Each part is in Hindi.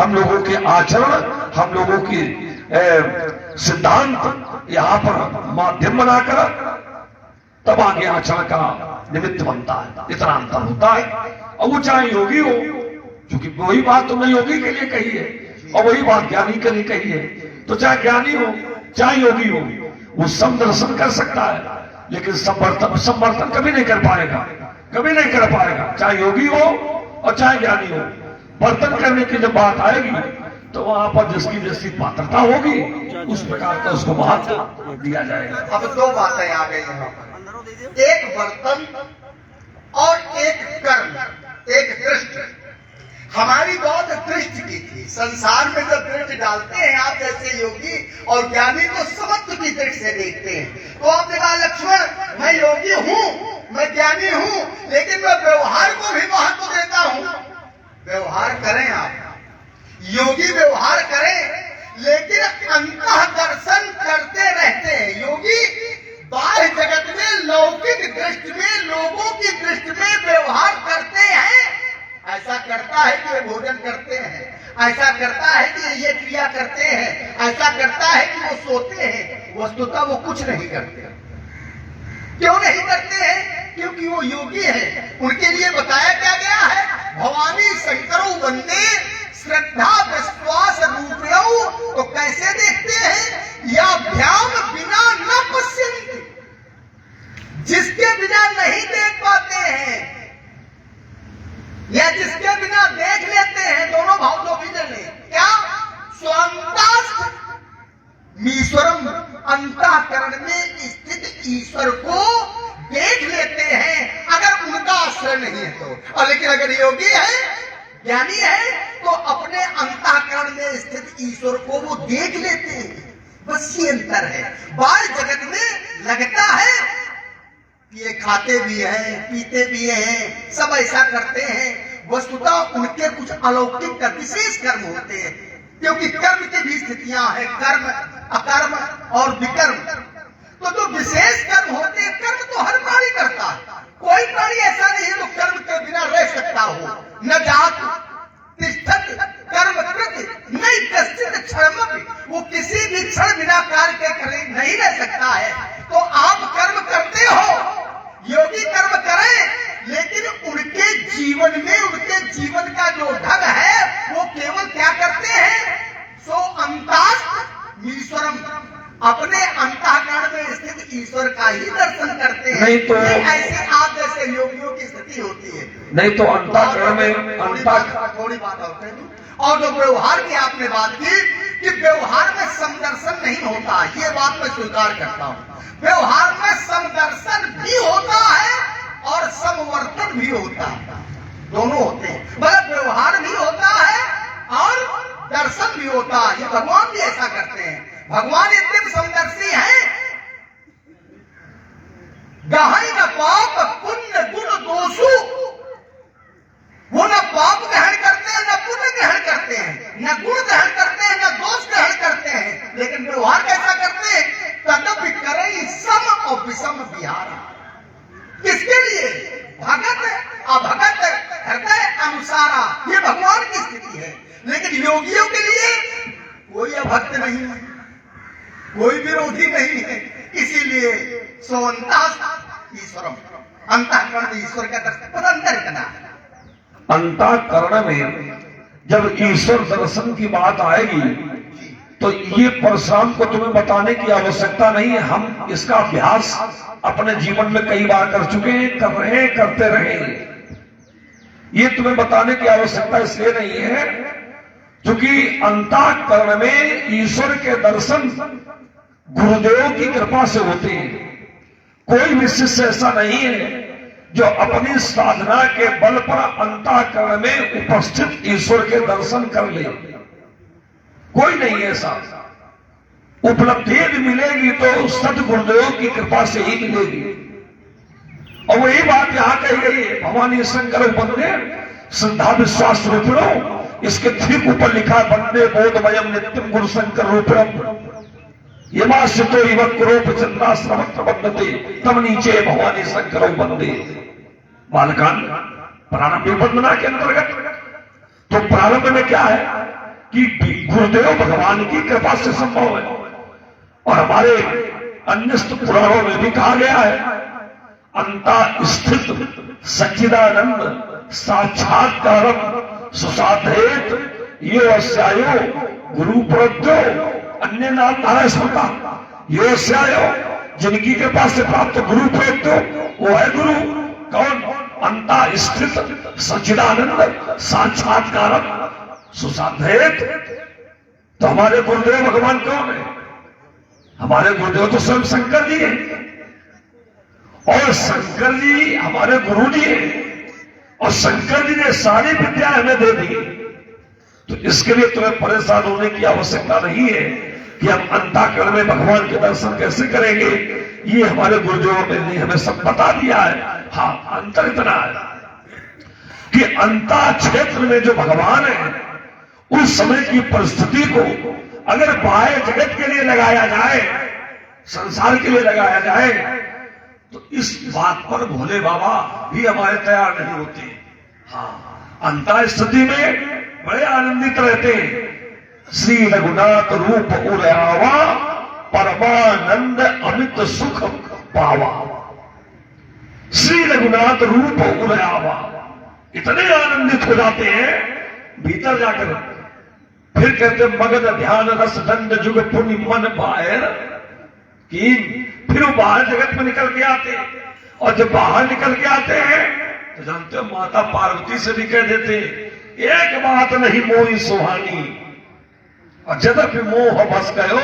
हम लोगों के आचरण, हम लोगों की सिद्धांत यहाँ पर माध्यम बनाकर तब आगे आचरण का निमित्त बनता है। इतना अंतर होता है। और वो चाहे योगी हो, क्योंकि वही बात तुमने योगी के लिए कही है और वही बात ज्ञानी के लिए कही है। तो चाहे ज्ञानी हो चाहे योगी हो, वो समदर्शन कर सकता है, लेकिन समवर्तन कभी नहीं कर पाएगा, कभी नहीं कर पाएगा। चाहे योगी हो और चाहे ज्ञानी हो, वर्तन करने की जब बात आएगी तो वहां पर जिसकी जैसी पात्रता होगी उस प्रकार का उसको महत्व दिया जाएगा। अब दो बातें आ गई यहाँ पर, एक वर्तन और एक कर्म, एक दृष्टि। हमारी बहुत दृष्टि की थी। संसार में जब दृष्टि डालते हैं आप जैसे योगी और ज्ञानी तो समत्व की दृष्टि से देखते हैं। तो आपने कहा लक्ष्मण मैं योगी हूँ, मैं ज्ञानी हूँ, लेकिन मैं व्यवहार को भी महत्व देता हूँ। व्यवहार करें आप, योगी व्यवहार करें, लेकिन अंतः दर्शन करते रहते हैं। योगी बाह्य जगत में लौकिक दृष्टि में लोगों की दृष्टि में व्यवहार करते हैं। ऐसा करता है कि वे भोजन करते हैं, ऐसा करता है कि ये क्रिया करते हैं, ऐसा करता है कि वो सोते हैं। वस्तुतः वो कुछ नहीं करते। क्यों नहीं करते हैं? क्योंकि वो योगी हैं। उनके लिए बताया क्या गया है, भवानी शंकरो वंदे श्रद्धा विश्वास रूपणौ। तो कैसे देखते हैं, या भ्याम बिना न पश्यन्ति, जिसके बिना नहीं देख पाते हैं या जिसके बिना देख लेते हैं, दोनों भाव जो भी ले क्या, स्वांतास्त ईश्वरम, अंतःकरण में स्थित ईश्वर को देख लेते हैं अगर उनका आश्रय नहीं है तो। और लेकिन अगर योगी है, ज्ञानी है, तो अपने अंतःकरण में स्थित ईश्वर को वो देख लेते हैं। बस ये अंतर है। बाहर जगत में लगता है कि ये खाते भी हैं, पीते भी हैं, सब ऐसा करते हैं। वस्तुतः उनके कुछ अलौकिक विशेष कर्म होते हैं, क्योंकि कर्म की भी स्थितियां हैं, कर्म, अकर्म और विकर्म। तो जो विशेष कर्म होते हैं, कर्म तो हर प्राणी करता है। कोई प्राणी ऐसा नहीं है जो कर्म के बिना रह सकता हो। न जात तिष्ठत कर्म कृत नहीं कश्चित क्षणमपि, वो किसी भी क्षण बिना कार्य के करे नहीं रह सकता है। तो आप कर्म करते हो, योगी कर्म करें, लेकिन उनके जीवन में, उनके जीवन का जो ढंग है वो केवल क्या करते हैं, सो अंतः ईश्वरम, अपने अंतःकरण में स्थित ईश्वर का ही दर्शन करते हैं। नहीं तो ऐसे आप जैसे योगियों की स्थिति होती है। नहीं तो अंतःकरण में थोड़ी बात और कह दूं। और जो व्यवहार की आपने बात की कि व्यवहार में समदर्शन नहीं होता, ये बात मैं स्वीकार करता हूँ। व्यवहार में समदर्शन भी होता है और समवर्तन भी होता है, दोनों होते हैं। मतलब व्यवहार भी होता है और दर्शन भी होता है। ये भगवान भी ऐसा करते हैं। भगवान इतने समदर्शी हैं, गहन न पाप पुण्य गुण दोषु, वो न पाप ग्रहण करते हैं, न पुण्य ग्रहण करते हैं, न गुण ग्रहण करते हैं, न दोष ग्रहण करते हैं, लेकिन व्यवहार कैसा करते हैं, तदपि करे सम और विषम विहार। किसके लिए? भगत अभगत हृदय अनुसारा, ये भगवान की स्थिति है। लेकिन योगियों के लिए कोई अभक्त नहीं है, कोई विरोधी नहीं है। इसीलिए ईश्वरम, अंतःकरण ईश्वर का दर्शन। अंतर इतना है, अंतःकरण में जब ईश्वर दर्शन की बात आएगी तो ये परशुराम को तुम्हें बताने की आवश्यकता नहीं है। हम इसका अभ्यास अपने जीवन में कई बार कर चुके हैं, कर रहे हैं, करते रहे। ये तुम्हें बताने की आवश्यकता इसलिए नहीं है क्योंकि अंतःकरण में ईश्वर के दर्शन गुरुदेव की कृपा से होते हैं। कोई भी शिष्य ऐसा नहीं है जो अपनी साधना के बल पर अंतःकरण में उपस्थित ईश्वर के दर्शन कर ले। कोई नहीं ऐसा। उपलब्धि भी मिलेगी तो सदगुरुदेव की कृपा से ही मिलेगी। और वही बात यहां कही गई है, भवानी शंकर बंदे श्रद्धा विश्वास रूपिणो। इसके ठीक ऊपर लिखा बंदे बोधमयम नित्यम गुरु शंकर रूपिणम यमाश्रितो युवक्रोप चंद्राश्रवत्र बंदते, तब नीचे भवानी शंकर बंदे। बालकांड प्रारंभिक वंदना के अंतर्गत। तो प्रारंभ में क्या है, कि गुरुदेव भगवान की कृपा से संभव है। और हमारे अन्य पुराणों में भी कहा गया है, अंता स्थित सच्चिदानंद साक्षात्कारम सुसाधेत यो अस्यायो गुरु प्रोद्यो अन्य नाम नारायण स्मृता यो अस्यायो, जिनकी कृपा से प्राप्त गुरु प्रोद्यो वो है गुरु। कौन? अंता स्थित सच्चिदानंद साक्षात्कारम सुसाधेत। तो हमारे गुरुदेव भगवान कौन है? हमारे गुरुदेव तो स्वयं शंकर जी हैं, और शंकर जी हमारे गुरु जी हैं, और शंकर जी ने सारी विद्या हमें दे दी। तो इसके लिए तुम्हें परेशान होने की आवश्यकता नहीं है कि हम अंतःकरण में भगवान के दर्शन कैसे करेंगे। ये हमारे गुरुदेवों ने हमें सब बता दिया है। हाँ, अंतर इतना है कि अंतः क्षेत्र में जो भगवान है, उस समय की परिस्थिति को अगर बाह्य जगत के लिए लगाया जाए, संसार के लिए लगाया जाए, तो इस बात पर भोले बाबा भी हमारे तैयार नहीं होते। हाँ, अंतः स्थिति में बड़े आनंदित रहते हैं। श्री रघुनाथ रूप उदयावा परमानंद अमित सुख पावा। श्री रघुनाथ रूप उदयावा, इतने आनंदित हो जाते हैं भीतर जाकर। फिर कहते मगध ध्यान रस दंड जुग पुण्य मन बाहर की। फिर वो बाहर जगत में निकल के आते हैं, और जब बाहर निकल के आते हैं तो जानते हो माता पार्वती से भी कह देते एक बात नहीं मोही सुहानी, और जदपि मोह बस गयो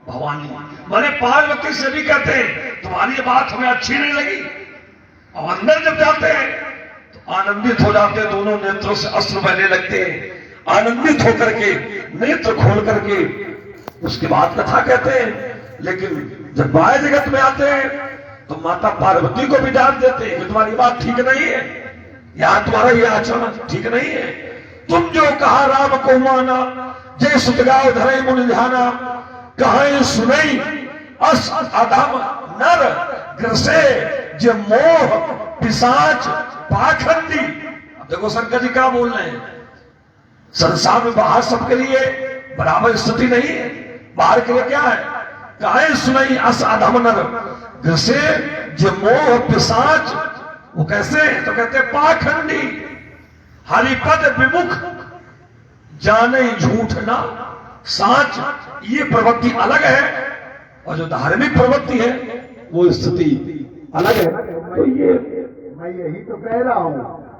भवानी। मैंने पार्वती से भी कहते हैं तुम्हारी ये बात हमें अच्छी नहीं लगी, और अंदर जब जाते हैं तो आनंदित हो जाते हैं, दोनों नेत्रों से अश्रु बहने लगते हैं। आनंदित होकर के नेत्र खोल करके उसके बाद कथा कहते हैं। लेकिन जब बाह्य जगत में आते हैं तो माता पार्वती को भी डांट देते हैं कि तुम्हारी बात ठीक नहीं है, या तुम्हारा ये आचरण ठीक नहीं है। तुम जो कहा राम को माना, जय सुतगाव धरे मुनि ध्याना, कहा सुनई अस अधम नर ग्रसे जे मोह पिशाच पाखंडी। अब देखो शंकर जी क्या बोल रहे हैं, संसार में बाहर सबके लिए बराबर स्थिति नहीं है। बाहर के लिए क्या है? कहे सुनई अस अधम नर ग्रसे जे मोह पिशाच। वो कैसे? तो कहते पाखंडी हरिपद विमुख जाने झूठ ना साच। ये प्रवृत्ति अलग है, और जो धार्मिक प्रवृत्ति है वो स्थिति अलग है। तो ये मैं यही तो कह रहा हूँ,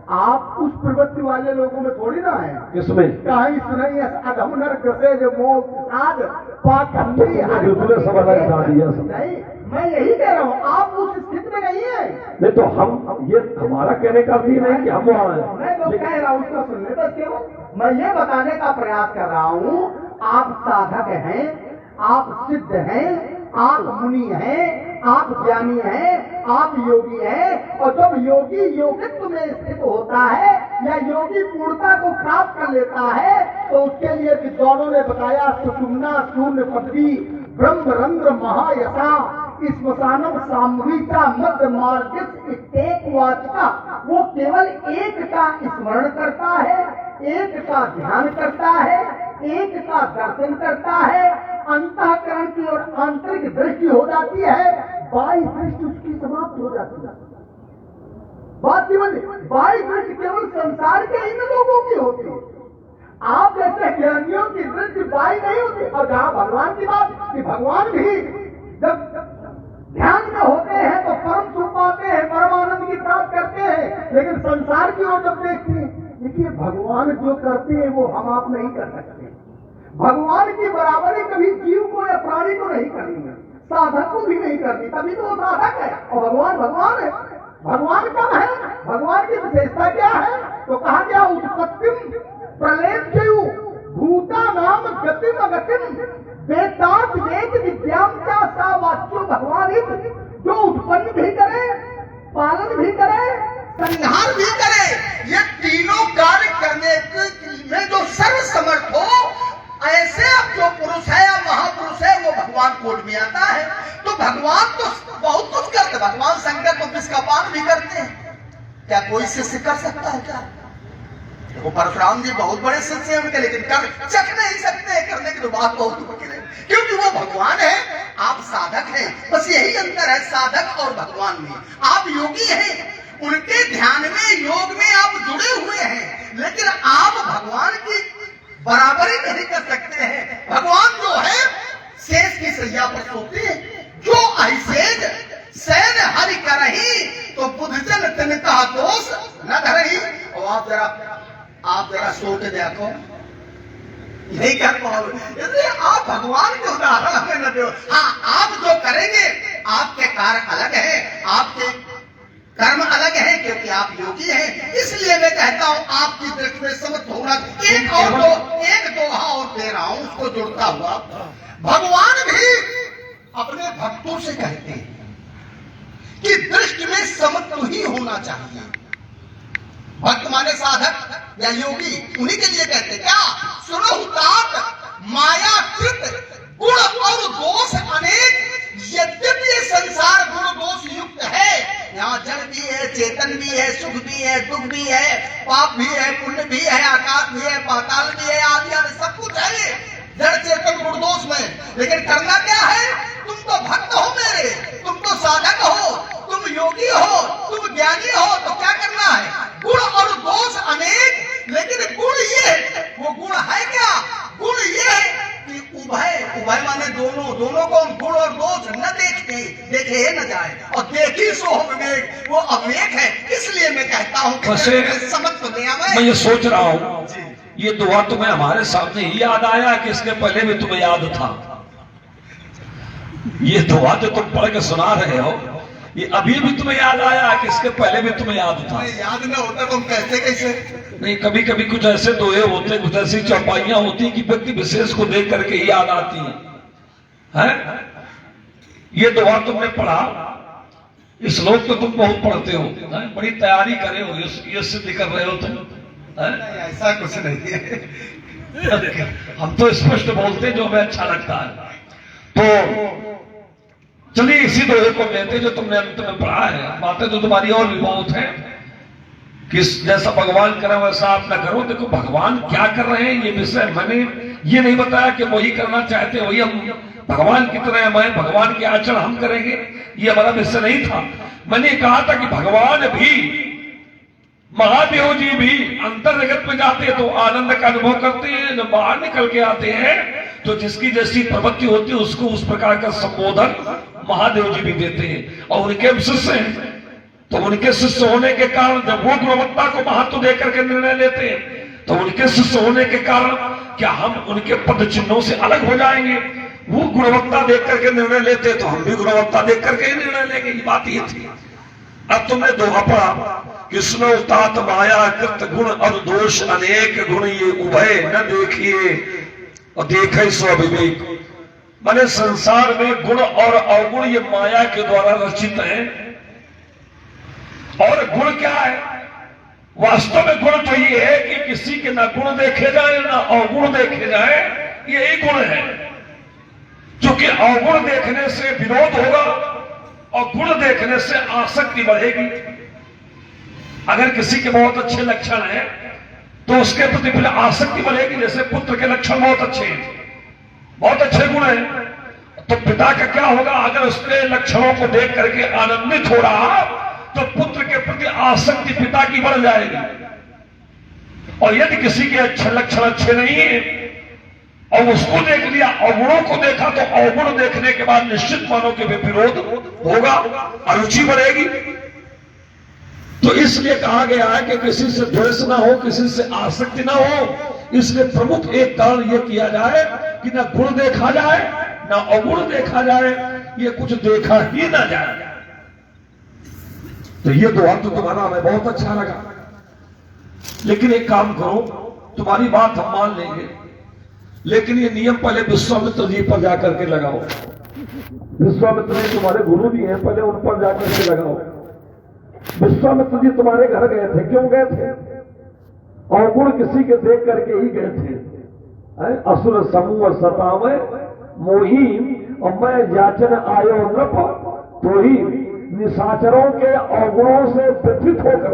आप उस प्रवृत्ति वाले लोगों में थोड़ी ना है। किसमें? कहीं सुनाई अधम नर ग्रसे जो मोह आज पाखंडी नहीं, मैं यही कह रहा हूँ, आप उस स्थिति में नहीं है। नहीं तो हम ये हमारा कहने का भी नहीं कि हम वहां हैं। मैं तो कह रहा हूँ उसको सुनने तो क्यों, मैं ये बताने का प्रयास कर रहा हूँ, आप साधक हैं, आप सिद्ध हैं, आप मुनि हैं, आप ज्ञानी हैं, आप योगी हैं। और जब योगी योगित्व में स्थित होता है या योगी पूर्णता को प्राप्त कर लेता है, तो उसके लिए विद्वानों ने बताया सुषुम्ना शून्य पदवी ब्रह्म रंध्र महायशा स्मशानम सामूहिका मध्य मार्ग वाचका। वो केवल एक का स्मरण करता है, एक का ध्यान करता है, एक का दर्शन करता है, अंतःकरण की और आंतरिक दृष्टि हो जाती है, बाह्य दृष्टि उसकी समाप्त हो जाती है। बात केवल बाह्य दृष्टि केवल संसार के इन लोगों की होती है। आप जैसे ज्ञानियों की दृष्टि बाह्य नहीं होती। और जहां भगवान की बात कि भगवान भी जब ध्यान में होते हैं तो परम सुख पाते हैं, परमानंद की प्राप्त करते हैं। लेकिन संसार की ओर जब देखते हैं, देखिए भगवान जो करते हैं वो हम आप नहीं कर सकते। भगवान की बराबरी कभी जीव को या प्राणी को नहीं करनी है, साधक को भी नहीं करनी, तभी तो वो साधक है। और भगवान भगवान है। भगवान कब है? भगवान की विशेषता क्या है? तो कहा गया उत्पत्तिम प्रलयु भूता नाम गतिम अगतिम वेदांत वेद विद्याम का सा वाक्यो भगवान ही जो उत्पन्न भी करे, पालन भी करे, संहार भी करे, ये तीनों कार्य करने में जो सर्व समर्थ हो, ऐसे अब जो पुरुष है या महापुरुष है वो भगवान कोट में आता है। तो भगवान तो बहुत कुछ करते, भगवान शंकर तो विष का पान भी करते हैं। क्या कोई शिष्य कर सकता है? क्या वो परशुराम जी बहुत बड़े शिष्य हैं उनके, लेकिन कर चख नहीं सकते, करने की तो बात बहुत मुश्किल है, क्योंकि वो भगवान है, आप साधक हैं। बस यही अंतर है साधक और भगवान में। आप योगी हैं, उनके ध्यान में योग में आप जुड़े हुए हैं, लेकिन आप भगवान की बराबरी नहीं कर सकते हैं। भगवान जो है शेष की सैया पर सोते हैं, जो ऐसेज सैन हरि करही तो बुद्धजन तिनका दोष न धरही। और आप जरा सोच के देखो, नहीं कर पाओगे, इसलिए आप भगवान के उदाहरण हमें न दो। हाँ, आप जो करेंगे आपके कार्य अलग है, आपके कर्म अलग है, क्योंकि आप योगी हैं। इसलिए मैं कहता हूं आपकी दृष्टि में समर्थ होना। एक दोहा और दे रहा हूं उसको जुड़ता हुआ। भगवान भी अपने भक्तों से कहते हैं कि दृष्टि में समत्व ही होना चाहिए। भक्त माने साधक या योगी, उन्हीं के लिए कहते हैं। क्या सुनो तात माया कृत गुण और दोष अनेक, यद्यपि ये संसार गुण दोष युक्त है, यहाँ जड़ भी है, चेतन भी है, सुख भी है, दुख भी है, पाप भी है, पुण्य भी है, आकाश भी है, पाताल भी है, आदि आदि सब कुछ है जड़ चेतन गुण दोष में। लेकिन करना क्या है? तुम तो भक्त हो मेरे, तुम तो साधक हो, तुम योगी हो, तुम ज्ञानी हो, तो क्या करना है? गुण और दोष अनेक, लेकिन गुण ये, वो गुण है क्या? गुण ये है कि उभय माने दोनों को गुण और दोष न देखे न जाए, और देखी सो विवेक, वो अविवेक है। इसलिए मैं कहता हूँ समझ तो दिया मैं ये सोच रहा हूँ, ये दुआ तुम्हें हमारे सामने ही याद आया कि इसके पहले भी तुम्हें याद था? ये दुआ जो तुम पढ़ के सुना रहे हो, ये अभी भी तुम्हें याद आया कि इसके पहले भी तुम्हें याद था? याद न होता तो हम कैसे नहीं, कभी कभी कुछ ऐसे दोहे होते, कुछ ऐसी चौपाइयां होती कि व्यक्ति विशेष को देख करके ही याद आती हैं। ये दुआ तुमने पढ़ा, इस श्लोक तो तुम बहुत पढ़ते हो, बड़ी तैयारी करे हो, ये सिद्ध कर रहे हो तुम। ऐसा कुछ नहीं है, हम तो स्पष्ट बोलते जो हमें अच्छा लगता है। तो चलिए इसी दोहे को लेते जो तुमने अंत में पढ़ा है। बातें तो तुम्हारी और भी बहुत हैं कि जैसा भगवान करे वैसा आप ना करो। देखो भगवान क्या कर रहे हैं ये विषय मैंने ये नहीं बताया कि वही करना चाहते वही हम भगवान की तरह हमें भगवान के आचरण हम करेंगे, ये हमारा विषय नहीं था। मैंने कहा था कि भगवान भी, महादेव जी भी अंतर जगत में जाते हैं तो आनंद का अनुभव करते हैं, जब बाहर निकल के आते हैं तो जिसकी जैसी प्रवृत्ति होती है उसको उस प्रकार का संबोधन महादेव जी भी देते हैं। और उनके शिष्य हैं तो उनके शिष्य होने के कारण जब वो गुणवत्ता को महत्व देकर के निर्णय लेते हैं तो उनके शिष्य होने के कारण क्या हम उनके पद चिन्हों से अलग हो जाएंगे? वो गुणवत्ता देख करके निर्णय लेते तो हम भी गुणवत्ता देख करके निर्णय लेंगे। ये बात ये थी। अब तुमने दोहा पढ़ा कि सुनो तात माया कृत गुण और दोष अनेक, गुण ये उभय न देखिए और देखे सो विवेक। माने संसार में गुण और अवगुण ये माया के द्वारा रचित है। और गुण क्या है? वास्तव में गुण तो ये है कि किसी के ना गुण देखे जाए ना अवगुण देखे जाए, यही गुण है। क्योंकि अवगुण देखने से विरोध होगा और गुण देखने से आसक्ति बढ़ेगी। अगर किसी के बहुत अच्छे लक्षण हैं तो उसके प्रति फिर आसक्ति बढ़ेगी। जैसे पुत्र के लक्षण बहुत अच्छे हैं, बहुत अच्छे गुण हैं, तो पिता का क्या होगा? अगर उसके लक्षणों को देख करके आनंदित हो रहा तो पुत्र के प्रति आसक्ति पिता की बढ़ जाएगी। और यदि किसी के अच्छे लक्षण अच्छे नहीं है और उसको देख लिया, अवगुणों को देखा, तो अवगुण देखने के बाद निश्चित मानो कि विरोध होगा, अरुचि बढ़ेगी। तो इसलिए कहा गया है कि किसी से द्वेष ना हो, किसी से आसक्ति ना हो। इसलिए प्रमुख एक कारण यह किया जाए कि ना गुण देखा जाए ना अवगुण देखा जाए, ये कुछ देखा ही ना जाए। तो ये दुआ तो तुम्हारा हमें बहुत अच्छा लगा, लेकिन एक काम करो, तुम्हारी बात हम मान लेंगे, लेकिन ये नियम पहले विश्वामित्र जी पर जाकर के लगाओ। विश्वामित्र जी तुम्हारे गुरु जी हैं, पहले उन पर जाकर के लगाओ। विश्वामित्र जी तुम्हारे घर गए थे, क्यों गए थे? अवगुण किसी के देख करके ही गए थे। असुर समूह सतावे मोही और मैं याचन आयो नृप, तो ही निशाचरों के अवगुणों से व्यथित होकर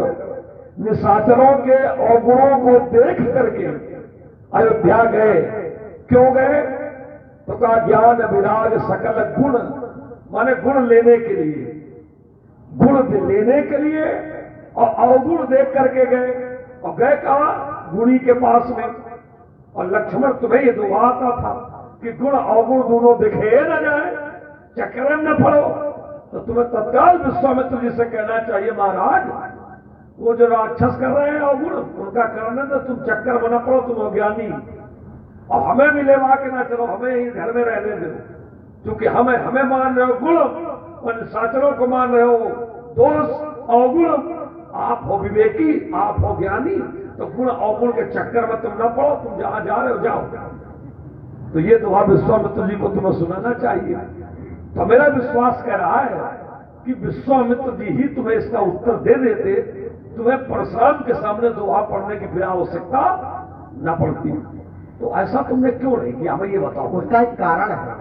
निशाचरों के अवगुणों को देख करके अयोध्या गए। क्यों गए? तो कहा ज्ञान विराग सकल गुण, माने गुण लेने के लिए, गुण लेने के लिए, और अवगुण देख करके गए। और गए कहा? गुणी के पास में। और लक्ष्मण तुम्हें ये दुआ आता था कि गुण अवगुण दोनों दिखे न जाए, चक्कर में न पड़ो। तो तुम्हें तत्काल विश्वामित्र जी से कहना चाहिए, महाराज वो जो राक्षस कर रहे हैं अवगुण, उनका करने तो तुम चक्कर में न पड़ो, तुम अज्ञानी, और हमें भी लेवा के ना चलो, हमें ही घर में रहने दो, क्योंकि हमें मान रहे हो गुण और शास्त्रों को मान रहे हो दोष अवगुण। आप हो विवेकी, आप हो ज्ञानी, तो गुण अवगुण के चक्कर में तुम न पड़ो, तुम जहां जा रहे हो जाओ। तो ये दुआ विश्वामित्र जी को तुम्हें सुनाना चाहिए। तो मेरा विश्वास कह रहा है कि विश्वामित्र जी ही तुम्हें इसका उत्तर दे देते, तुम्हें परशुराम के सामने दुआ पढ़ने की फिर आवश्यकता न पड़ती। तो ऐसा तुमने क्यों नहीं किया, हमें ये बताओ। उसका एक कारण है,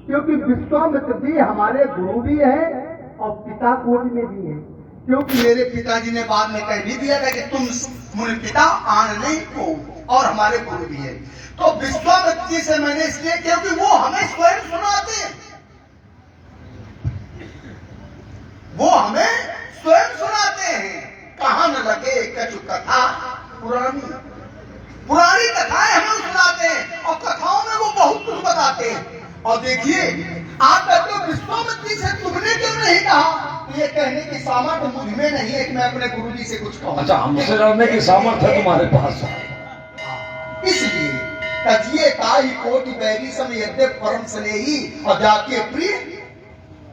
क्योंकि विश्वामित्र जी हमारे गुरु भी हैं और पिता कोट में भी हैं। क्योंकि मेरे पिताजी ने बाद में कह भी दिया था कि तुम मुनि पिता आन नहीं को, और हमारे गुरु भी है। तो विश्वामित्र जी से मैंने इसलिए, क्योंकि वो हमें स्वयं सुनाते हैं, वो हमें स्वयं सुनाते हैं। कहा न लगे कछु कथा पुरानी कथाएं हमें सुनाते हैं, और कथाओं में वो बहुत कुछ बताते हैं। और देखिए, आप कहते हो विश्वामित्र जी से तुमने क्यों नहीं कहा? ये कहने की सामर्थ्य मुझ में नहीं है कि मैं अपने गुरुजी से कुछ कहूं। अच्छा, हमसे लड़ने की सामर्थ्य है तुम्हारे पास। इसलिए तजिए ताई कोटि बैरी सम यद्य परम स्नेही और जाके प्रिय,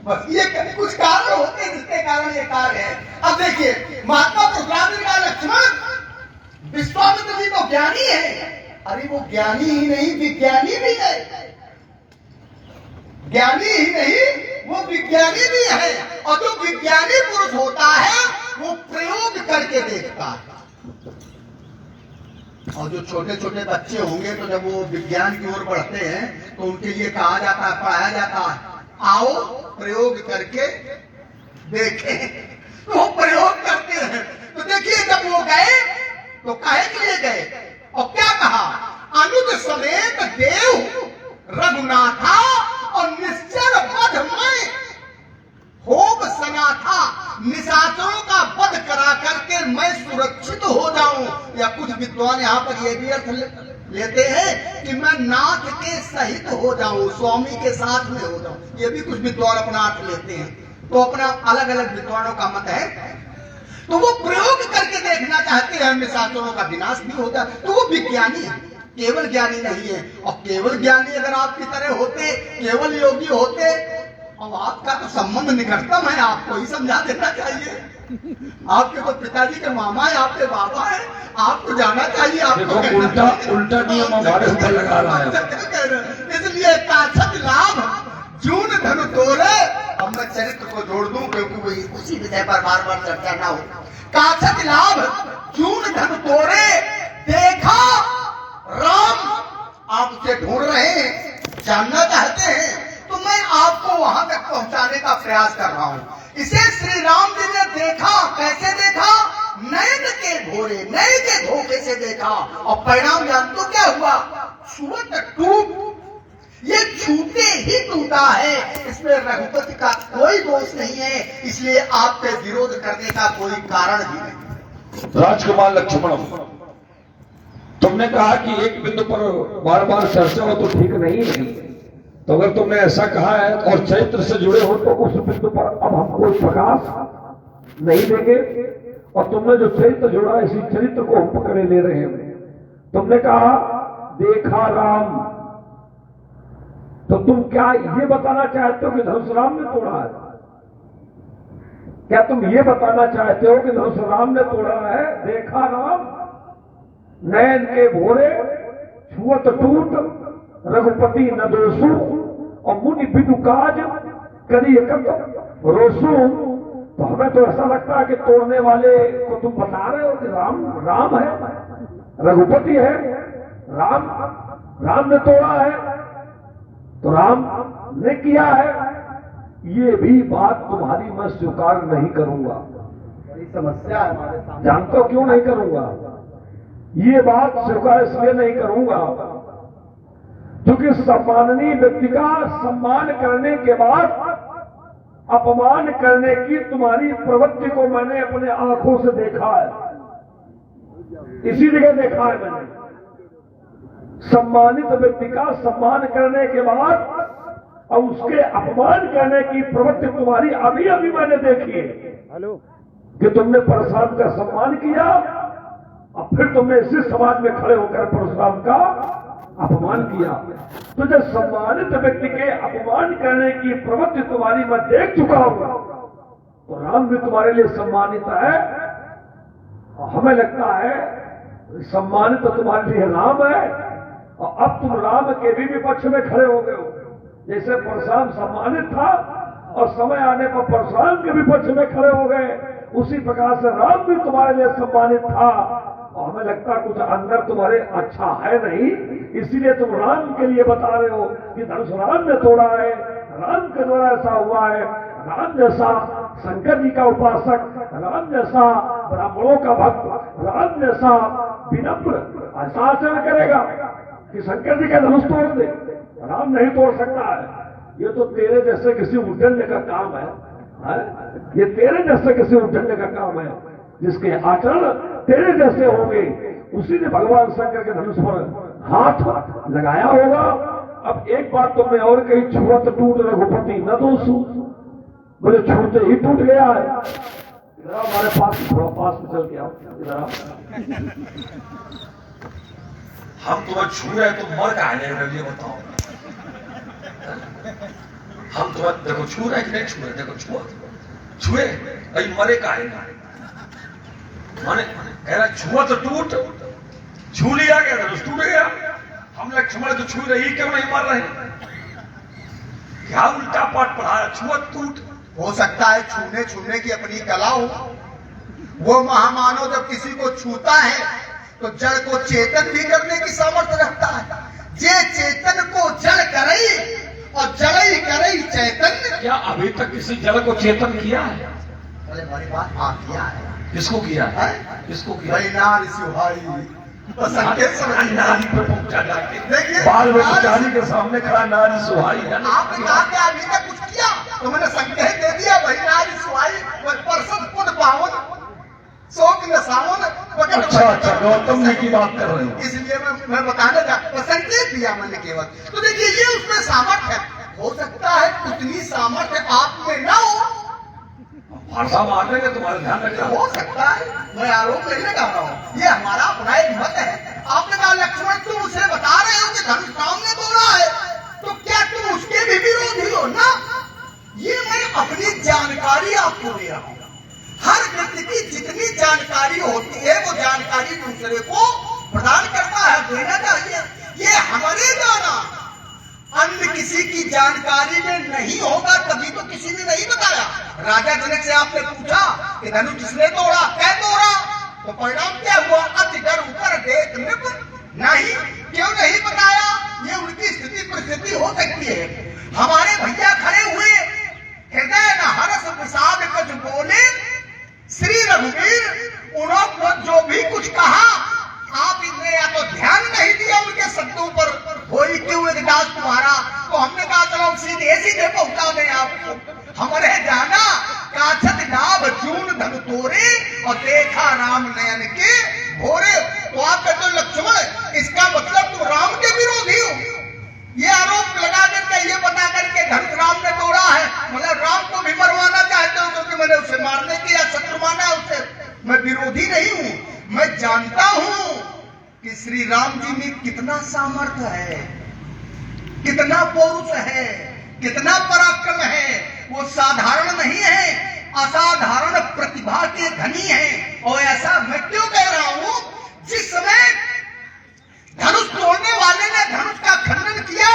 बस ये कुछ कारण होते हैं जिसके कारण ये कार्य है। अब देखिए, महात्मा परशुराम जी का लक्ष्मण विश्वामित्र जी तो ज्ञानी है। अरे वो ज्ञानी ही नहीं, विज्ञानी भी है। ज्ञानी ही नहीं, वो विज्ञानी भी है। और जो विज्ञानी पुरुष होता है वो प्रयोग करके देखता है। और जो छोटे छोटे बच्चे होंगे, तो जब वो विज्ञान की ओर बढ़ते हैं तो उनके लिए कहा जाता है, पढ़ाया जाता है, आओ प्रयोग करके देखें। तो वो प्रयोग करते हैं। तो देखिए, जब वो गए तो काहे के लिए गए, और क्या कहा? अनुज समेत देव रघुनाथा और निश्चर वधमय होब सनाथा, निशाचरों का वध करा करके मैं सुरक्षित हो जाऊं। या कुछ विद्वान यहाँ पर यह भी अर्थ लेते हैं कि मैं नाथ के सहित हो जाऊं, स्वामी के साथ में हो जाऊं। ये भी कुछ विद्वान अपना अर्थ लेते हैं। तो अपना अलग अलग विद्वानों का मत है। तो वो प्रयोग करके देखना चाहते हैं, निशाचरों का विनाश भी होता है। तो वो विज्ञानी है, केवल ज्ञानी नहीं है। और केवल ज्ञानी अगर आपकी तरह होते, केवल योगी होते, और आपका तो संबंध निकटतम है, आपको ही समझा देना चाहिए। आपके तो पिताजी के मामा है, आपके बाबा है, आपको जाना चाहिए। आपको उल्टा नियम हमारे ऊपर लगा रहा है। इसलिए काछत लाभ जून धनु तोड़े। अब मैं चरित्र को जोड़ दूं, क्योंकि वही उसी विषय पर बार बार चर्चा ना हो। काछत लाभ जून धनु तोड़े, देखा राम आप उसे ढूंढ रहे हैं, जानना चाहते हैं, तो मैं आपको वहां तक पहुंचाने का प्रयास कर रहा हूं। इसे श्री राम जी ने देखा। कैसे देखा? नयन के भोरे, नए के धोखे से देखा। और परिणाम जान तो क्या हुआ? छुअत टूट, ये छूते ही टूटा है। इसमें रघुपति का कोई दोष नहीं है, इसलिए आपके विरोध करने का कोई कारण भी नहीं। राजकुमार लक्ष्मण, तुमने कहा कि एक बिंदु पर बार बार चर्चा हो तो ठीक नहीं है। तो अगर तुमने ऐसा कहा है और चरित्र से जुड़े हो, तो उस बिंदु पर अब हम कोई प्रकाश नहीं देंगे। और तुमने जो चरित्र जोड़ा, इसी चरित्र को हम पकड़े ले रहे हैं। तुमने कहा देखा राम, तो तुम क्या ये बताना चाहते हो कि धनुष राम ने तोड़ा है? क्या तुम ये बताना चाहते हो कि धनुष राम ने तोड़ा है? देखा राम नयन के भोरे, छुअत टूट, रघुपति न दोषु, और मुनि बिदु काज करी एकत्र रोसु। तो हमें तो ऐसा लगता है कि तोड़ने वाले को तुम बता रहे हो कि राम है, रघुपति है, राम ने तोड़ा है, तो राम ने किया है। ये भी बात तुम्हारी मैं स्वीकार नहीं करूंगा। समस्या है हमारे सामने। जानते हो क्यों नहीं करूंगा? ये बात स्वीकार इसलिए नहीं करूंगा क्योंकि सम्माननीय व्यक्ति का सम्मान करने के बाद अपमान करने की तुम्हारी प्रवृत्ति को मैंने अपने आंखों से देखा है, इसी जगह देखा है मैंने। सम्मानित व्यक्ति का सम्मान करने के बाद और उसके अपमान करने की प्रवृत्ति तुम्हारी अभी अभी मैंने देखी है कि तुमने परशुराम का सम्मान किया और फिर तुमने इसी समाज में खड़े होकर परशुराम का अपमान किया। तो जब सम्मानित व्यक्ति के अपमान करने की प्रवृत्ति तुम्हारी मैं देख चुका हूं तो राम भी तुम्हारे लिए सम्मानित है और हमें लगता है सम्मानित तो तुम्हारे लिए राम है और अब तुम राम के भी विपक्ष में खड़े हो गए हो। जैसे परशुराम सम्मानित था और समय आने पर परशुराम के विपक्ष में खड़े हो गए, उसी प्रकार से राम भी तुम्हारे लिए सम्मानित था और हमें लगता कुछ अंदर तुम्हारे अच्छा है नहीं, इसीलिए तुम राम के लिए बता रहे हो कि धनुष राम ने तोड़ा है, राम के द्वारा ऐसा हुआ है। राम जैसा शंकर जी का उपासक, राम जैसा ब्राह्मणों का भक्त, राम जैसा विनम्र ऐसा आचरण करेगा कि शंकर जी का धनुष तोड़ दे, राम नहीं तोड़ सकता है। ये तो तेरे जैसे किसी उद्दंड का काम है, ये तेरे जैसे किसी उद्दंड का काम है जिसके आचरण तेरे जैसे होंगे, उसी ने भगवान शंकर के धनुष पर हाथ लगाया होगा। अब एक बात तुमने और कही, छुअत टूट रघुपति न दोषु, मुझे छूते ही टूट गया है। इधर हमारे पास थोड़ा पास में चल के आओ, इधर आओ। हम तुम्हें छू रहे तुम मर का है, ये बताओ। हम तुम्हें देखो छू रहे कि नहीं छू रहे, देखो छुए अभी मरे का है माने कह रहा छुआ तो टूट, छू लिया गया तो टूट गया। हम लक्ष्मण तो छू रही क्यों नहीं मर रहे? क्या उल्टा पाठ पढ़ाया, छुआ टूट। हो सकता है छूने की अपनी कला हो। वो महामानव जब किसी को छूता है तो जड़ को चेतन भी करने की सामर्थ्य रखता है। जे चेतन को जड़ करई और जड़ई करई चेतन। क्या अभी तक किसी जड़ को चेतन किया है? अरे हमारी बात आप किया है। किसको किया है? किसको किया? नारी सुहाई तो संकेत नारी पे पहुंचा जाके देखिए बाल बच्चानी के सामने खड़ा नारी सुहाई। आपने कहा कि अभी तक कुछ किया तो मैंने संकेत दे दिया, भाई नारी सुहाई परसद पुन पावन शोक न सावन। अच्छा गौतम जी की बात कर रहे हो, इसलिए मैं बताने जा संकेत दिया मैंने केवल। तो देखिए ये उसमें सामर्थ्य है। हो सकता है उतनी सामर्थ्य आप में ना हो, भाषा मारने का तुम्हारा ध्यान रखना। हो सकता है, मैं आरोप नहीं लगा रहा हूँ, ये हमारा अपना एक मत है। आपने कहा लक्ष्मण तुम उसे बता रहे हो कि धनुष राम ने तोड़ा है, तो क्या तुम उसके भी विरोधी हो ना? ये मैं अपनी जानकारी आपको दे रहा हूँ। हर व्यक्ति की जितनी जानकारी होती है वो जानकारी दूसरे को प्रदान करता है, देना चाहिए। ये हमारे द्वारा अन्य किसी की जानकारी में नहीं होगा, तभी तो किसी ने नहीं बताया। राजा जनक से आपने पूछा कि धनुष किसने तोड़ा, क्या तोड़ा, तो परिणाम क्या हुआ? अति डर ऊपर देख नृप नहीं, क्यों नहीं बताया? ये उनकी स्थिति परिस्थिति हो सकती है। हमारे भैया खड़े हुए, हृदय न हर्ष विषाद कुछ बोले श्री रघुवीर, उन्होंने जो भी कुछ कहा आपने या तो ध्यान नहीं दिया उनके शब्दों पर, होई क्यों एक दास तुम्हारा। तो हमने कहा चलो सीधे पहुंचा दें आपको। हमारे जाना काछत नाभ जून धन तोरे और देखा राम नयन के भोरे। तो आप कहते हो लक्ष्मण इसका मतलब तुम राम के विरोधी हो। ये आरोप लगा करके ये बता करके धनुष राम ने तोड़ा है, मतलब राम को भी मरवाना चाहते हो क्योंकि मैंने उसे मारने की या शत्रु माना उसे। मैं विरोधी नहीं हूं, मैं जानता हूं कि श्री राम जी में कितना सामर्थ्य है, कितना पौरुष है, कितना पराक्रम है। वो साधारण नहीं है, असाधारण प्रतिभा के धनी है। और ऐसा मैं क्यों कह रहा हूं? जिस समय धनुष तोड़ने वाले ने धनुष का खंडन किया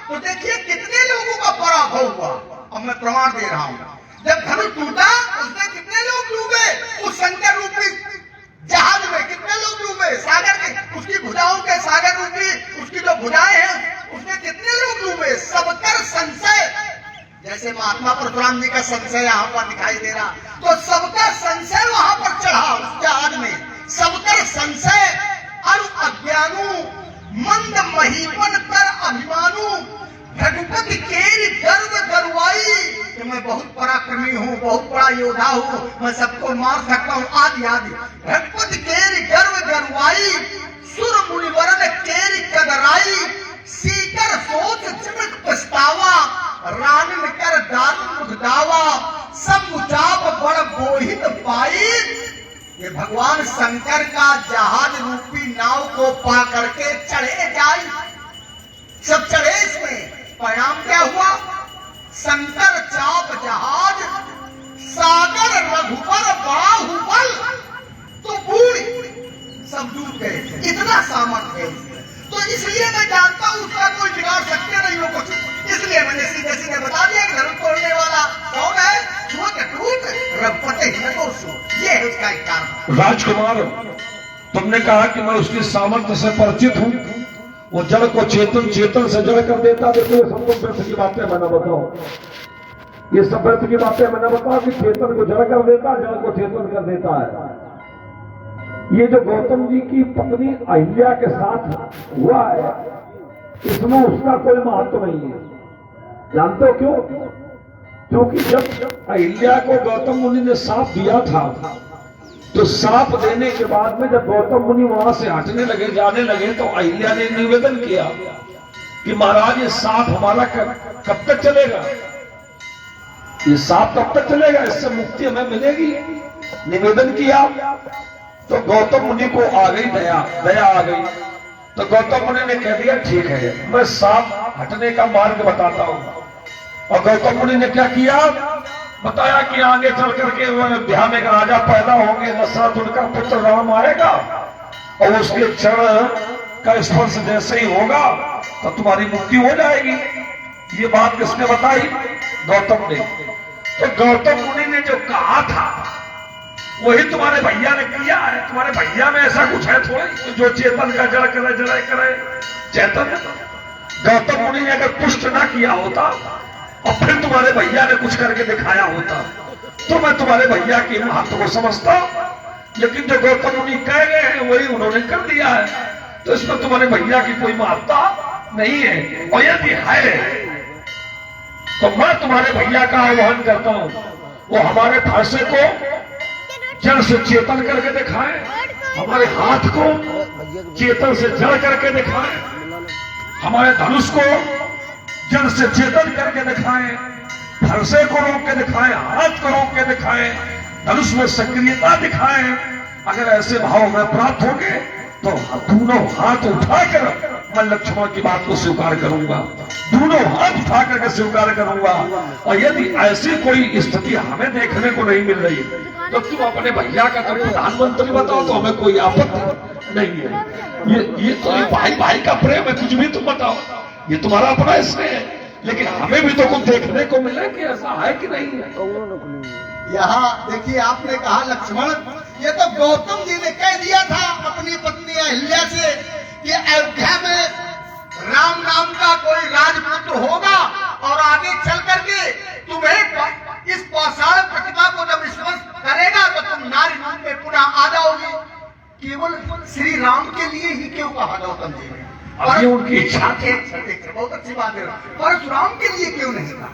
तो देखिए कितने लोगों का पराभव हुआ। अब मैं प्रमाण दे रहा हूं, जब धनुष टूटा उसमें कितने लोग डूबे, उस शंकर रूपी जहाज में कितने लोग डूबे, सागर में उसकी भुजाओं के सागर रूपी उसकी जो भुजाएं हैं उसमें कितने लोग डूबे। सबकर संशय, जैसे जैसे महात्मा परशुराम जी का संशय यहाँ पर दिखाई दे रहा, तो सबका संशय वहां पर चढ़ा उस जहाज में, सबका संशय और अज्ञानू मंद महीपन कर अभिमानू रघुपति केरी गर्व गरुआई कि मैं बहुत पराक्रमी हूँ, बहुत बड़ा योद्धा हूँ, मैं सबको मार सकता हूँ आदि आदि। रघुपति केरी गर्व गरुआई सुर मुनिवरन केरी कदराई सीकर सोच चिमट पछतावा रानन कर दारुण मुख दावा सब उचाप बड़ बोहित पाई। ये भगवान शंकर का जहाज रूपी नाव को पा करके चढ़े जाए, सब चढ़े इसमें। परिणाम क्या हुआ? शंकर चाप जहाज सागर रघुबर बाहुबल तो बूढ़ सब डूब गए, इतना सामर्थ्य है इसमें। तो इसलिए मैं जानता हूं उसका कोई बिगाड़ सकते नहीं हो कुछ, इसलिए मैंने सीधे सीधे बता दिया कि धर्म तोड़ने वाला कौन है? रघुपति ये है उसका एक कारण। राजकुमार, तुमने कहा कि मैं उसकी सामर्थ्य से परिचित हूँ, वो जड़ को चेतन, चेतन से जड़ कर देता। देखो ये सब व्यर्थ की बातें मैं न बताओ, ये सब व्यर्थ की बातें मैं न बताओ कि चेतन को जड़ कर देता, जड़ को चेतन कर देता है। ये जो गौतम जी की पत्नी अहिल्या के साथ हुआ है, इसमें उसका कोई महत्व नहीं है। जानते हो क्यों? क्योंकि जब अहिल्या को गौतम मुनि ने साप दिया था, तो साप देने के बाद में जब गौतम मुनि वहां से हटने लगे, जाने लगे, तो अहिल्या ने निवेदन किया कि महाराज ये साप हमारा कब तक चलेगा, ये साप कब तक चलेगा, इससे मुक्ति हमें मिलेगी। निवेदन किया तो गौतम मुनि को आ गई दया आ गई। तो गौतम मुनि ने कह दिया ठीक है, मैं सांप हटने का मार्ग बताता हूं। और गौतम मुनि ने क्या किया, बताया कि आगे चल करके अयोध्या में एक राजा पैदा होंगे, दशरथ उनका पुत्र राम आएगा, और उसके चरण का स्पर्श जैसे ही होगा तो तुम्हारी मुक्ति हो जाएगी। ये बात किसने बताई? गौतम ने। तो गौतम मुनि ने जो कहा था वही तुम्हारे भैया ने किया है। तुम्हारे भैया में ऐसा कुछ है थोड़ी जो चेतन का जड़ करे, जड़ करे चेतन। गौतम मुनि ने अगर पुष्ट ना किया होता और फिर तुम्हारे भैया ने कुछ करके दिखाया होता तो मैं तुम्हारे भैया के महत्व को समझता, लेकिन जो गौतम मुनि कह गए हैं वही उन्होंने कर दिया है, तो इसमें तुम्हारे भैया की कोई महत्ता नहीं है। और यदि है तो मैं तुम्हारे भैया का आह्वान करता हूं, वो हमारे फरसे को जड़ से चेतन करके दिखाए, हमारे हाथ को चेतन से जड़ करके दिखाए, हमारे धनुष को जड़ से चेतन करके दिखाए, फरसे को रोक के दिखाए, हाथ को रोक के दिखाए, धनुष में सक्रियता दिखाए। अगर ऐसे भाव में प्राप्त होंगे तो दोनों हाथ उठाकर मैं लक्ष्मण की बात को स्वीकार करूंगा, दोनों हाथ उठा करके स्वीकार करूंगा। और यदि ऐसी कोई स्थिति हमें देखने को नहीं मिल रही तो तुम अपने भैया का कभी प्रधानमंत्री बताओ तो हमें कोई आपत्ति नहीं है। ये तो भाई भाई का प्रेम है, कुछ भी तुम बताओ, ये तुम्हारा अपना इसमें है, लेकिन हमें भी तो कुछ देखने को मिले कि ऐसा है कि नहीं है। यहाँ देखिए, आपने कहा लक्ष्मण, ये तो गौतम जी ने कह दिया था अपनी पत्नी अहिल्या से कि अयोध्या में राम नाम का कोई राजपुत्र होगा और आगे चल करके तुम्हें इस पाषाण प्रतिमा को जब स्पर्श करेगा तो तुम नारी रूप में पुनः आ जाओगी। केवल श्री राम के लिए ही क्यों कहा गौतम जी ने? और उनकी इच्छा थी, बहुत अच्छी बात है, परशुराम के लिए क्यों नहीं कहा?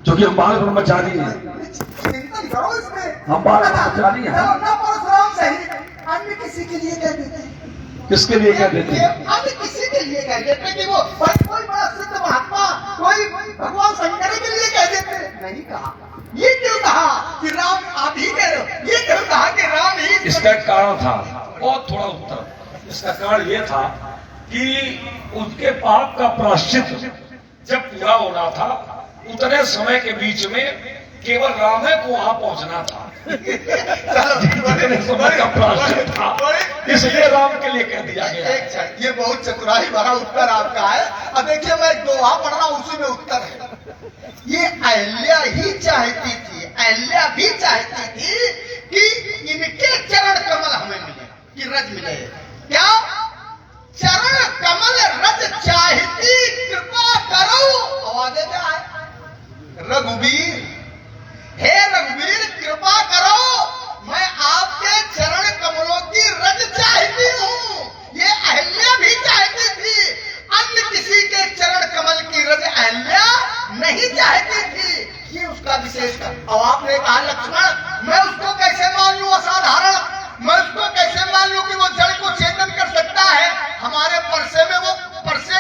जो कि हम बाल ब्रह्मचारी हैं, चिंतन करो इसमें। हम बाल ब्रह्मचारी हैं। परशुराम सही, अन्य किसी के लिए कह देते हैं। किसके लिए कह देते हैं? अन्य किसी के लिए कह देते हैं कि वो कोई बड़ा सिद्ध महात्मा, कोई भगवान शंकर के लिए कह देते हैं। नहीं कहा। ये क्यों कहा कि राम आप ही कह रहे हो? ये क्यों कहा कि राम ही? इसका एक कारण था, और थोड़ा उत्तर। इसका कारण ये था कि उनके पाप का प्रायश्चित जब पूरा होना था, उतने समय के बीच में केवल राम को वहां पहुंचना था। समय का प्रायश्चित था, इसलिए राम के लिए कह दिया गया। ये बहुत चतुराई भरा उत्तर आपका है। अब देखिए, मैं दोहा पढ़ रहा हूं, उसी में उत्तर है। ये अहिल्या ही चाहती थी, अहिल्या भी चाहती थी कि इनके चरण कमल हमें मिले, कि रज मिले। क्या चरण कमल रज चाहती, कृपा करो। आवाज क्या है? रघुबीर शेष का। और आपने कहा लक्ष्मण मैं उसको कैसे मान लूं असाधारण, मैं उसको कैसे मान लूं कि वो जड़ को चेतन कर सकता है, हमारे परसे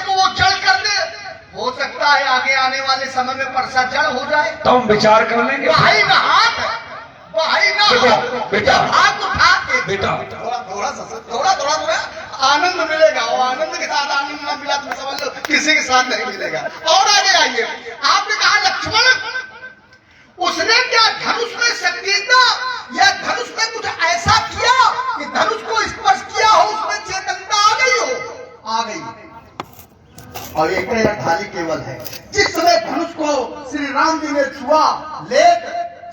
को वो जड़ कर दे। हो सकता है आगे आने वाले समय में परसा जड़ हो जाए, तो हम विचार कर लेंगे। भाई का हाथ, भाई का हाथ, बेटा हाथ उठा के बेटा थोड़ा आनंद मिलेगा, और आनंद के साथ आनंद ना मिला तो समझ लो किसी के साथ नहीं मिलेगा। और आगे आइए, आपने कहा लक्ष्मण उसने क्या धनुष में शक्ति था या धनुष में कुछ ऐसा किया कि धनुष को स्पर्श किया हो उसमें चेतनता आ गई हो, आ गई। और एक ढाली केवल है, जिस समय धनुष को श्री राम जी ने छुआ, लेट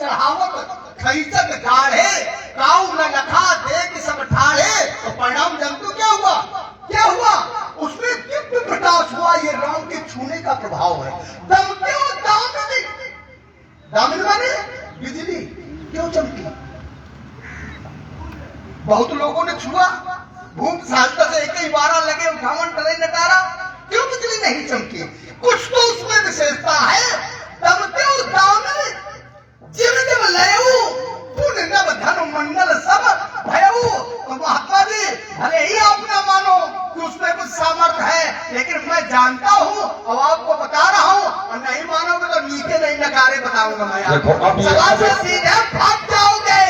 चढ़ावत खैसक गाढ़े काऊ न लखा देख सब ठाढ़े, तो परिणाम जंतु क्या हुआ, क्या हुआ, उसमें दिव्य प्रकाश हुआ। ये राम के छूने का प्रभाव है। दामिनी, दामिनी माने बिजली क्यों चमकी? बहुत लोगों ने छुआ, भूख साजता से एक ही बारह लगे, उठावन टले नटारा, क्यों बिजली नहीं चमकी? कुछ तो उसमें विशेषता है। दामिनी जिन जिन लयऊ पुण्य नव धन मंडल सब भयऊ। तो महात्मा जी भले ही आप ना मानो कि उसमें कुछ सामर्थ्य है, लेकिन मैं जानता हूँ और आपको बता रहा हूँ, और नहीं मानोगे तो नीचे नहीं नकारे बताऊंगा मैं आपको। सभा से सीधे भाग जाओगे।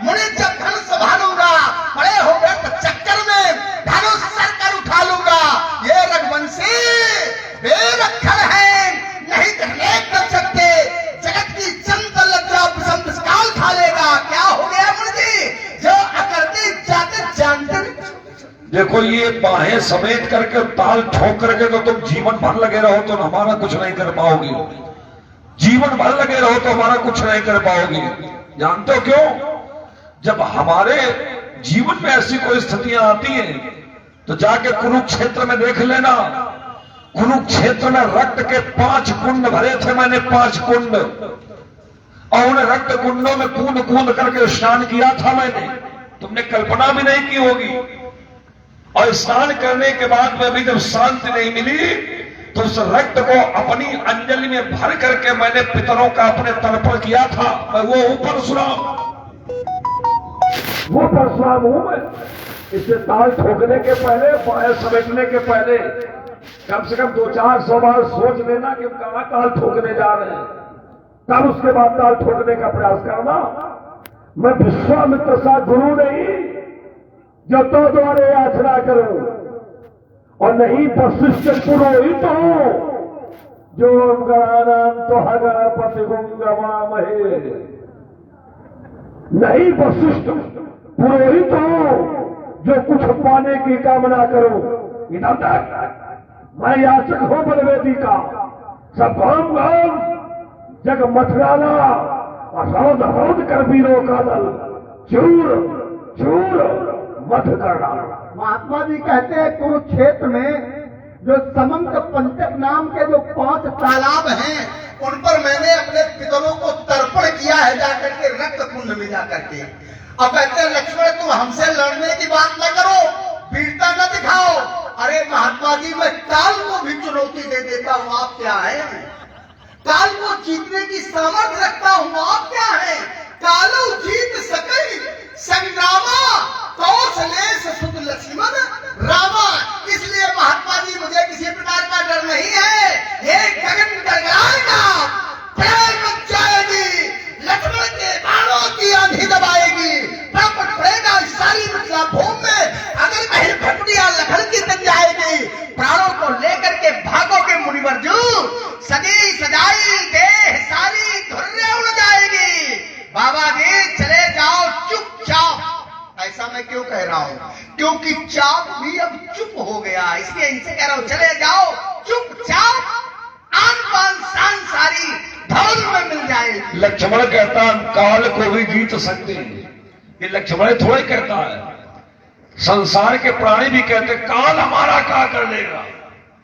मुझे जब धनुष संभालूंगा, बड़े हो गए तो चक्कर में धनुष सर कर उठा लूंगा। ये रघुवंशी बेरखल है, नहीं कर सकते, जगत की चंद लज्जा काल खा लेगा। क्या हो गया मुझे जो अकरते जाते जानते। देखो ये बाहें समेट करके ताल ठोक करके तो तुम जीवन भर लगे रहो तो हमारा कुछ नहीं कर पाओगे, जीवन भर लगे रहो तो हमारा कुछ नहीं कर पाओगे। जानते हो क्यों? जब हमारे जीवन में ऐसी कोई स्थितियां आती हैं तो जाके कुरुक्षेत्र में देख लेना। कुरुक्षेत्र में रक्त के 5 कुंड भरे थे मैंने, 5 कुंड, और उन रक्त कुंडों में कूद कूद करके स्नान किया था मैंने, तुमने कल्पना भी नहीं की होगी। और स्नान करने के बाद में भी जब शांति नहीं मिली तो उस रक्त को अपनी अंजलि में भर करके मैंने पितरों का अपने तर्पण किया था। मैं वो परशुराम हूं मैं। इससे ताल ठोकने के पहले, बाहें समेटने के पहले कम से कम 200-400 बार सोच लेना कि हम कहां ताल ठोकने जा रहे हैं, तब उसके बाद ताल ठोकने का प्रयास करना। मैं विश्वामित्र सा गुरु नहीं जो तो द्वारे याचना करूं, और नहीं वशिष्ठ पुरोहित हूं जो गणानाम तो हगणपति गुंगवामहे। नहीं वशिष्ठ पुरोहित हूं जो कुछ पाने की कामना करूं। इधर तक मैं याचक हूं बलवेदी का। सब गांव गांव जग मथुराना और रौद रौद कर वीरों का दल चूर चूर मथ कर डाला। महात्मा जी कहते हैं कुरुक्षेत्र में जो समंत पंचक नाम के जो 5 तालाब हैं, उन पर मैंने अपने पितरों को तर्पण किया है जाकर के रक्त कुंड में जाकर के। अब कहते हैं लक्ष्मण तुम हमसे लड़ने की बात न करो, वीरता न दिखाओ। अरे महात्मा जी मैं काल को भी चुनौती दे देता हूँ, आप क्या है? काल को जीतने की सामर्थ्य रखता हूँ, आप क्या है? कालो जीत सके संग्रामा कौशलेश सुत लक्ष्मण रामा। इसलिए महात्मा जी मुझे किसी प्रकार का डर नहीं है। ये गगन गड़गड़ाएगा, प्रलय मच जाएगी, लक्ष्मण के बाणों की आंधी दबाएगी, प्रकट पड़ेगा सारी मिथिला भूमि में। अगर कहीं भटुड़िया लखन की तन जाएगी, प्राणों को लेकर के भागोगे मुनिवर्जू, सजी सजाई देह सारी धुर्रे उड़ जाएगी। बाबा जी चले जाओ चुपचाप। ऐसा मैं क्यों कह रहा हूं? क्योंकि चाप भी अब चुप हो गया, इसलिए इनसे कह रहा हूं चले जाओ चुपचाप, आन पान शान सारी धौल में मिल जाएगी। लक्ष्मण कहता काल को भी जीत सकते हैं, ये लक्ष्मण थोड़ा कहता है, संसार के प्राणी भी कहते काल हमारा क्या कर लेगा।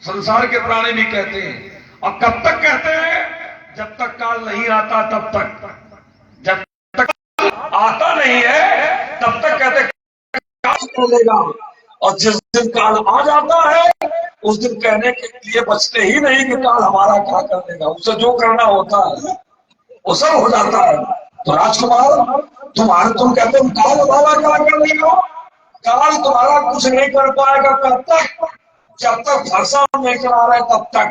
संसार के प्राणी भी कहते हैं, और कब तक कहते हैं? जब तक काल नहीं आता तब तक। जब तक आता नहीं है तब तक कहते काल कर लेगा, और जिस दिन काल आ जाता है उस दिन कहने के लिए बचते ही नहीं कि काल हमारा क्या कर लेगा, उससे जो करना होता है। वो सब हो जाता है। तो राजकुमार तुम कहते हो काल वाला क्या कर रही हो? काल तुम्हारा कुछ नहीं कर पाएगा कब तक, जब तक फरसा नहीं चला रहे तब तक।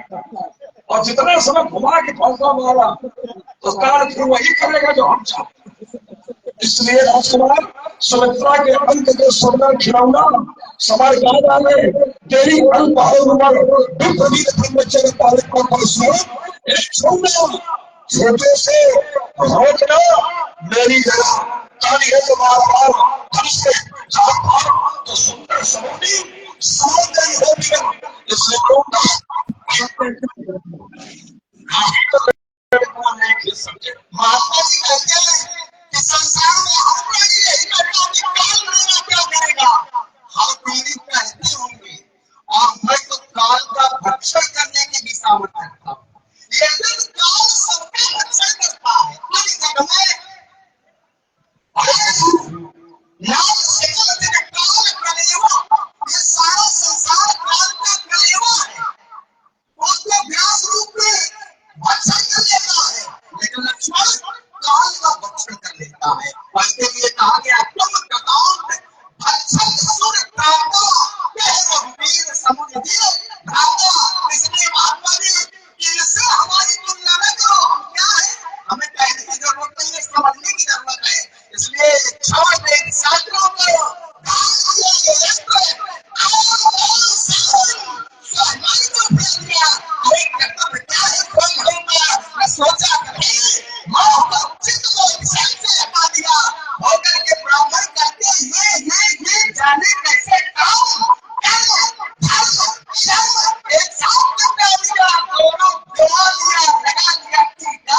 और जितने समय घुमा के फरसा मारा तो काल फिर वही करेगा जो हम चाहते। इसलिए राजकुमार सुमित्रा के अंक के सुंदर खिलौना समय याद आ गए। तेरी अल्पमर ब्रह्मचर्य पालिका परसों एक छोटे से रोकना मेरी जगह ताली है तो बार बार हमसे तो सुंदर सलोनी समझ गई होगी। इसलिए महात्मा जी कहते हैं कि संसार में हर प्राणी यही करता कि काल मेरा क्या करेगा। हर प्राणी कहते होंगे और मैं तो काल का भक्षण करने की दिशा में करता हूँ। लेकिन काल सबका भक्षण करता है। हर जगह में लाल सकल जग काल कलेवा, ये सारा संसार काल का कलेवा है। उसको व्यास रूप में भक्षण कर लेता है, लेकिन लक्ष्मण काल का भक्षण कर लेता है। और इसके लिए कहा गया तुम कदांत भक्षण सुर प्राता कह रघुवीर समुद्र भ्राता। इसलिए महात्मा जी इनसे हमारी तुलना न करो। हम क्या है, हमें कहने की जरूरत नहीं है, समझने की जरूरत है। इसलिए क्षण में शास्त्रों को सोचा होकर के ब्राह्मण कहते ये जाने कैसे एक साथ दोनों जोड़ा लिया लगा लिया टीका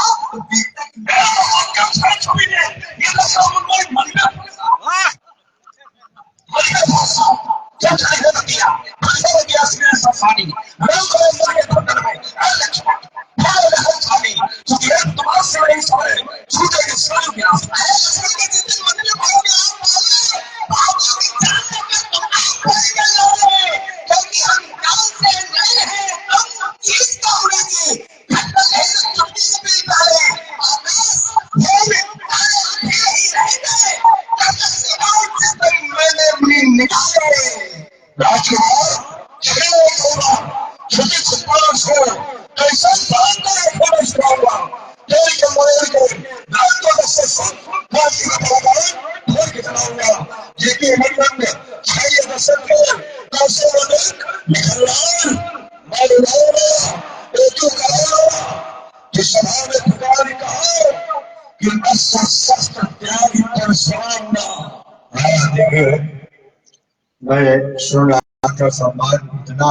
मैं सुन रहा था सम्मान इतना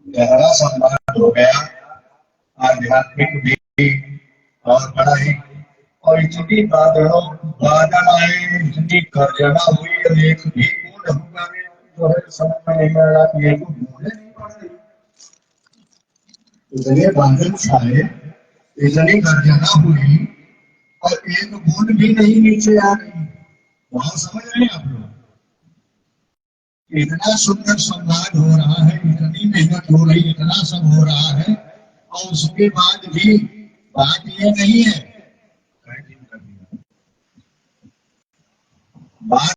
गहरा सम्मान हो गया, आध्यात्मिक भी और बड़ा ही, और इतनी बादल आए, इतनी गर्जना हुई, अनेक भी पूर्ण हुआ जो है समझ में नहीं आ रहा कि ये तो बोले नहीं पड़ रही। इतने बादल छाए, इतनी गर्जना हुई और एक बूंद भी नहीं नीचे आ रही। वहां समझ रहे हैं आप लोग? इतना सुंदर संवाद हो रहा है, इतनी मेहनत हो रही, इतना सब हो रहा है, और उसके बाद भी बात ये नहीं है, बात